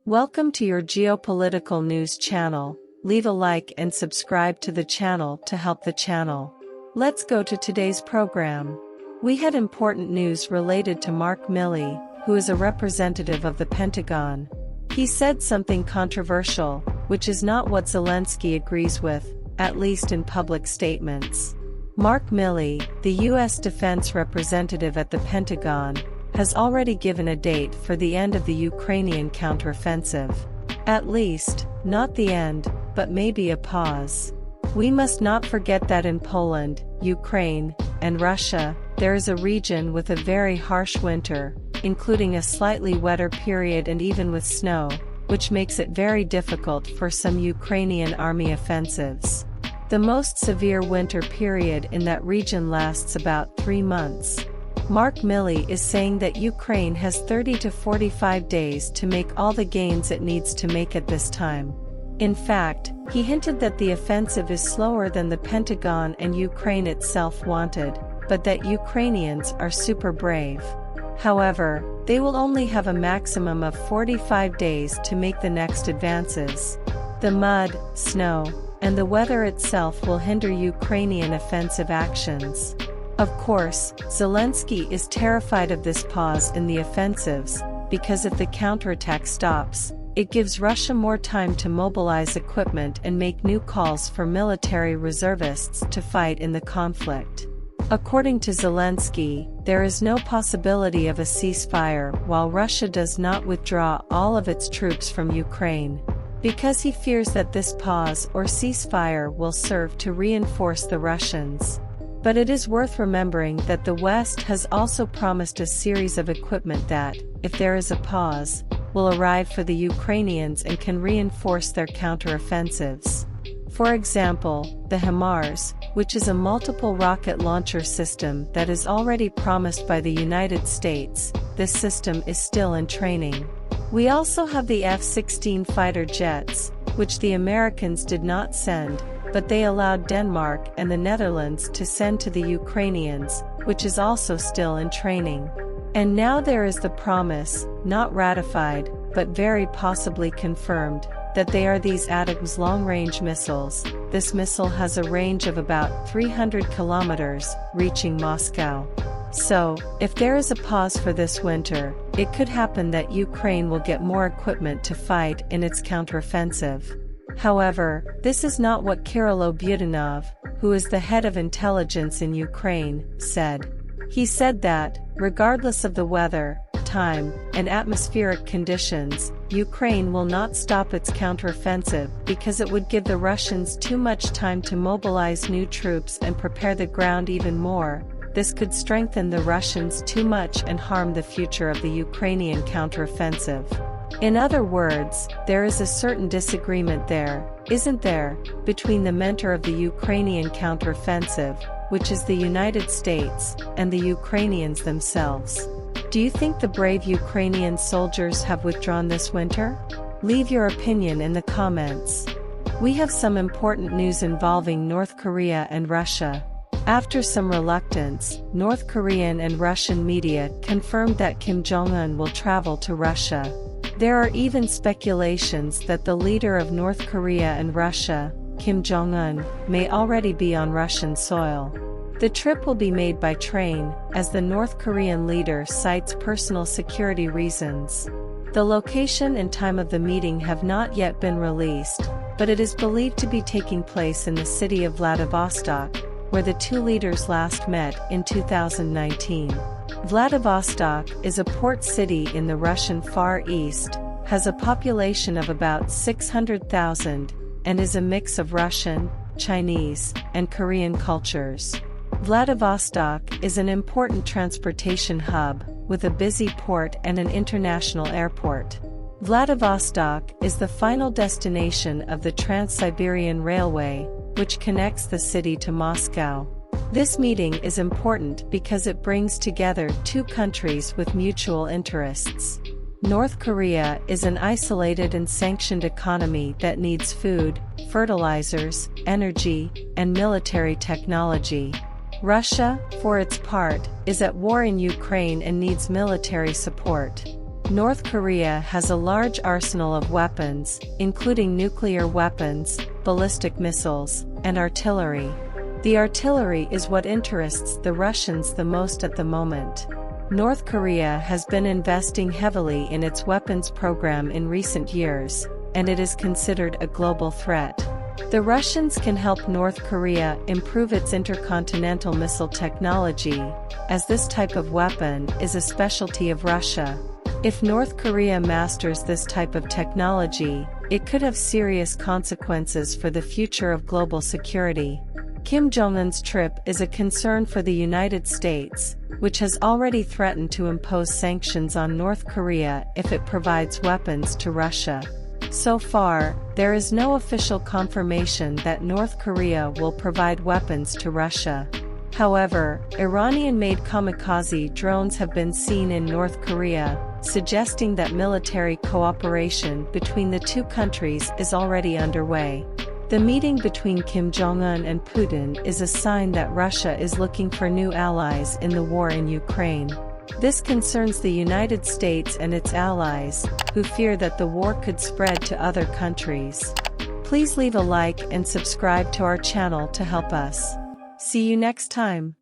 Welcome to your geopolitical news channel. Leave a like and subscribe to the channel to help the channel. Let's go to today's program. We had important news related to Mark Milley, who is a representative of the Pentagon. He said something controversial, which is not what Zelensky agrees with, at least in public statements. Mark Milley, the U.S. defense representative at the Pentagon, has already given a date for the end of the Ukrainian counteroffensive. At least, not the end, but maybe a pause. We must not forget that in Poland, Ukraine, and Russia, there is a region with a very harsh winter, including a slightly wetter period and even with snow, which makes it very difficult for some Ukrainian army offensives. The most severe winter period in that region lasts about 3 months. Mark Milley is saying that Ukraine has 30 to 45 days to make all the gains it needs to make at this time. In fact, he hinted that the offensive is slower than the Pentagon and Ukraine itself wanted, but that Ukrainians are super brave. However, they will only have a maximum of 45 days to make the next advances. The mud, snow, and the weather itself will hinder Ukrainian offensive actions. Of course, Zelensky is terrified of this pause in the offensives, because if the counterattack stops, it gives Russia more time to mobilize equipment and make new calls for military reservists to fight in the conflict. According to Zelensky, there is no possibility of a ceasefire while Russia does not withdraw all of its troops from Ukraine, because he fears that this pause or ceasefire will serve to reinforce the Russians. But it is worth remembering that the West has also promised a series of equipment that, if there is a pause, will arrive for the Ukrainians and can reinforce their counteroffensives. For example, the HIMARS, which is a multiple rocket launcher system that is already promised by the United States. This system is still in training. We also have the F-16 fighter jets, which the Americans did not send, but they allowed Denmark and the Netherlands to send to the Ukrainians, which is also still in training. And now there is the promise, not ratified, but very possibly confirmed, that they are these ATACMS long-range missiles. This missile has a range of about 300 kilometers, reaching Moscow. So, if there is a pause for this winter, it could happen that Ukraine will get more equipment to fight in its counteroffensive. However, this is not what Kirill Budanov, who is the head of intelligence in Ukraine, said. He said that, regardless of the weather, time, and atmospheric conditions, Ukraine will not stop its counteroffensive because it would give the Russians too much time to mobilize new troops and prepare the ground even more. This could strengthen the Russians too much and harm the future of the Ukrainian counteroffensive. In other words, there is a certain disagreement there, isn't there, between the mentor of the Ukrainian counteroffensive, which is the United States, and the Ukrainians themselves. Do you think the brave Ukrainian soldiers have withdrawn this winter? Leave your opinion in the comments. We have some important news involving North Korea and Russia. After some reluctance, North Korean and Russian media confirmed that Kim Jong-un will travel to Russia. There are even speculations that the leader of North Korea and Russia, Kim Jong-un, may already be on Russian soil. The trip will be made by train, as the North Korean leader cites personal security reasons. The location and time of the meeting have not yet been released, but it is believed to be taking place in the city of Vladivostok, where the two leaders last met in 2019. Vladivostok is a port city in the Russian Far East, has a population of about 600,000, and is a mix of Russian, Chinese, and Korean cultures. Vladivostok is an important transportation hub, with a busy port and an international airport. Vladivostok is the final destination of the Trans-Siberian Railway, which connects the city to Moscow. This meeting is important because it brings together two countries with mutual interests. North Korea is an isolated and sanctioned economy that needs food, fertilizers, energy, and military technology. Russia, for its part, is at war in Ukraine and needs military support. North Korea has a large arsenal of weapons, including nuclear weapons, ballistic missiles, and artillery. The artillery is what interests the Russians the most at the moment. North Korea has been investing heavily in its weapons program in recent years, and it is considered a global threat. The Russians can help North Korea improve its intercontinental missile technology, as this type of weapon is a specialty of Russia. If North Korea masters this type of technology, it could have serious consequences for the future of global security. Kim Jong-un's trip is a concern for the United States, which has already threatened to impose sanctions on North Korea if it provides weapons to Russia. So far, there is no official confirmation that North Korea will provide weapons to Russia. However, Iranian-made kamikaze drones have been seen in North Korea, suggesting that military cooperation between the two countries is already underway. The meeting between Kim Jong-un and Putin is a sign that Russia is looking for new allies in the war in Ukraine. This concerns the United States and its allies, who fear that the war could spread to other countries. Please leave a like and subscribe to our channel to help us. See you next time.